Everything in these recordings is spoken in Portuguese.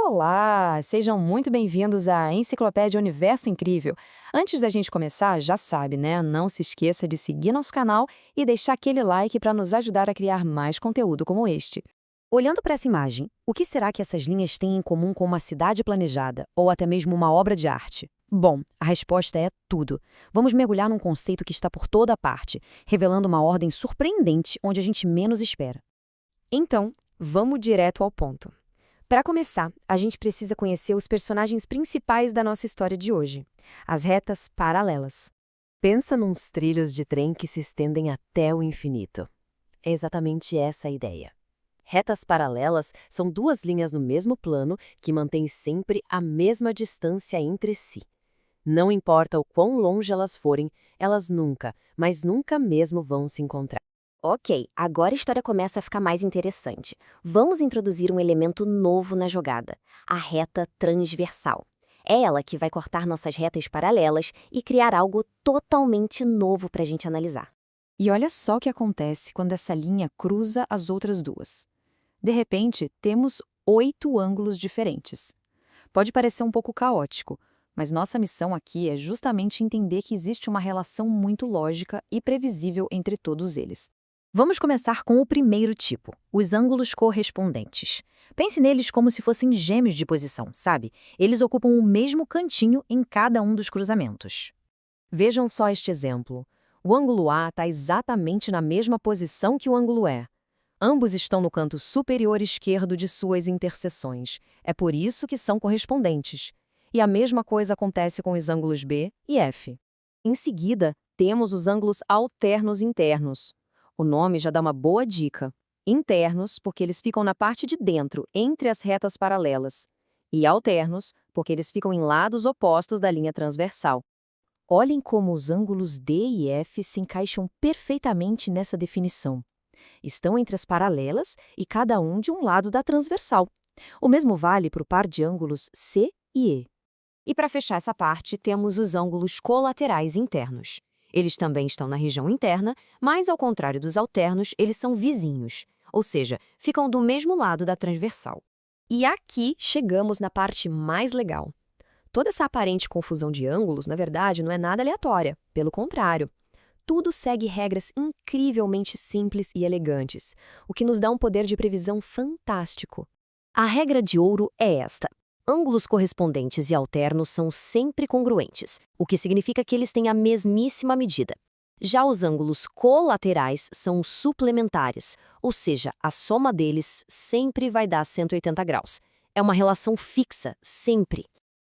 Olá! Sejam muito bem-vindos à Enciclopédia Universo Incrível. Antes da gente começar, já sabe, né? Não se esqueça de seguir nosso canal e deixar aquele like para nos ajudar a criar mais conteúdo como este. Olhando para essa imagem, o que será que essas linhas têm em comum com uma cidade planejada, ou até mesmo uma obra de arte? Bom, a resposta é tudo. Vamos mergulhar num conceito que está por toda parte, revelando uma ordem surpreendente onde a gente menos espera. Então, vamos direto ao ponto. Para começar, a gente precisa conhecer os personagens principais da nossa história de hoje, as retas paralelas. Pensa nos trilhos de trem que se estendem até o infinito. É exatamente essa a ideia. Retas paralelas são duas linhas no mesmo plano que mantêm sempre a mesma distância entre si. Não importa o quão longe elas forem, elas nunca, mas nunca mesmo vão se encontrar. Ok, agora a história começa a ficar mais interessante. Vamos introduzir um elemento novo na jogada, a reta transversal. É ela que vai cortar nossas retas paralelas e criar algo totalmente novo para a gente analisar. E olha só o que acontece quando essa linha cruza as outras duas. De repente, temos 8 ângulos diferentes. Pode parecer um pouco caótico, mas nossa missão aqui é justamente entender que existe uma relação muito lógica e previsível entre todos eles. Vamos começar com o primeiro tipo, os ângulos correspondentes. Pense neles como se fossem gêmeos de posição, sabe? Eles ocupam o mesmo cantinho em cada um dos cruzamentos. Vejam só este exemplo. O ângulo A está exatamente na mesma posição que o ângulo E. Ambos estão no canto superior esquerdo de suas interseções. É por isso que são correspondentes. E a mesma coisa acontece com os ângulos B e F. Em seguida, temos os ângulos alternos internos. O nome já dá uma boa dica. Internos, porque eles ficam na parte de dentro, entre as retas paralelas. E alternos, porque eles ficam em lados opostos da linha transversal. Olhem como os ângulos D e F se encaixam perfeitamente nessa definição. Estão entre as paralelas e cada um de um lado da transversal. O mesmo vale para o par de ângulos C e E. E para fechar essa parte, temos os ângulos colaterais internos. Eles também estão na região interna, mas ao contrário dos alternos, eles são vizinhos, ou seja, ficam do mesmo lado da transversal. E aqui chegamos na parte mais legal. Toda essa aparente confusão de ângulos, na verdade, não é nada aleatória, pelo contrário. Tudo segue regras incrivelmente simples e elegantes, o que nos dá um poder de previsão fantástico. A regra de ouro é esta. Ângulos correspondentes e alternos são sempre congruentes, o que significa que eles têm a mesmíssima medida. Já os ângulos colaterais são suplementares, ou seja, a soma deles sempre vai dar 180 graus. É uma relação fixa, sempre.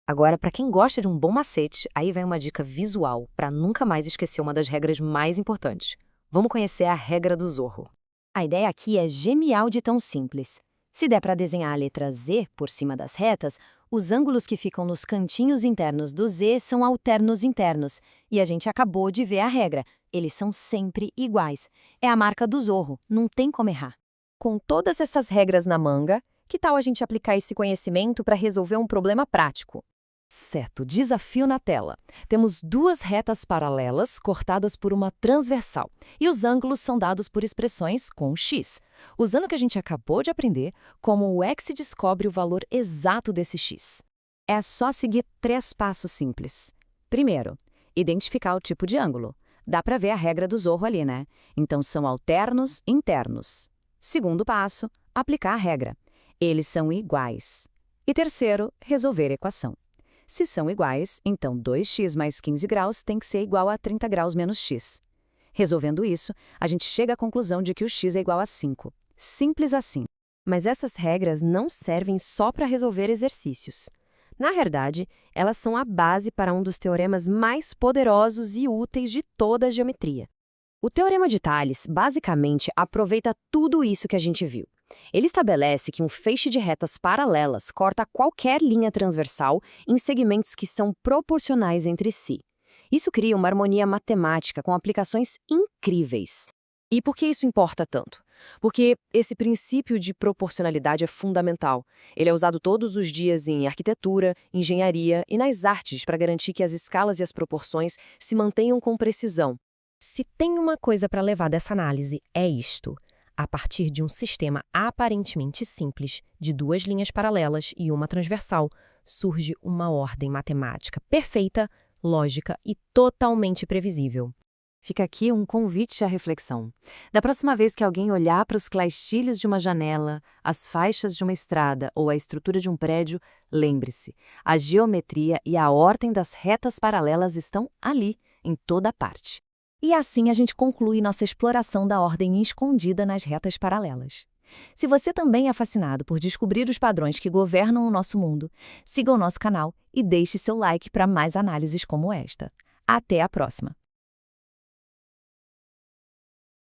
Agora, para quem gosta de um bom macete, aí vem uma dica visual para nunca mais esquecer uma das regras mais importantes. Vamos conhecer a regra do Zorro. A ideia aqui é genial de tão simples. Se der para desenhar a letra Z por cima das retas, os ângulos que ficam nos cantinhos internos do Z são alternos internos. E a gente acabou de ver a regra. Eles são sempre iguais. É a marca do Zorro, não tem como errar. Com todas essas regras na manga, que tal a gente aplicar esse conhecimento para resolver um problema prático? Certo, desafio na tela. Temos duas retas paralelas cortadas por uma transversal e os ângulos são dados por expressões com x. Usando o que a gente acabou de aprender, como o x descobre o valor exato desse x? É só seguir 3 passos simples. Primeiro, identificar o tipo de ângulo. Dá para ver a regra do Zorro ali, né? Então são alternos internos. Segundo passo, aplicar a regra. Eles são iguais. E terceiro, resolver a equação. Se são iguais, então 2x mais 15 graus tem que ser igual a 30 graus menos x. Resolvendo isso, a gente chega à conclusão de que o x é igual a 5. Simples assim. Mas essas regras não servem só para resolver exercícios. Na verdade, elas são a base para um dos teoremas mais poderosos e úteis de toda a geometria. O Teorema de Tales, basicamente, aproveita tudo isso que a gente viu. Ele estabelece que um feixe de retas paralelas corta qualquer linha transversal em segmentos que são proporcionais entre si. Isso cria uma harmonia matemática com aplicações incríveis. E por que isso importa tanto? Porque esse princípio de proporcionalidade é fundamental. Ele é usado todos os dias em arquitetura, engenharia e nas artes para garantir que as escalas e as proporções se mantenham com precisão. Se tem uma coisa para levar dessa análise, é isto. A partir de um sistema aparentemente simples, de 2 linhas paralelas e uma transversal, surge uma ordem matemática perfeita, lógica e totalmente previsível. Fica aqui um convite à reflexão. Da próxima vez que alguém olhar para os claistilhos de uma janela, as faixas de uma estrada ou a estrutura de um prédio, lembre-se, a geometria e a ordem das retas paralelas estão ali, em toda parte. E assim a gente conclui nossa exploração da ordem escondida nas retas paralelas. Se você também é fascinado por descobrir os padrões que governam o nosso mundo, siga o nosso canal e deixe seu like para mais análises como esta. Até a próxima!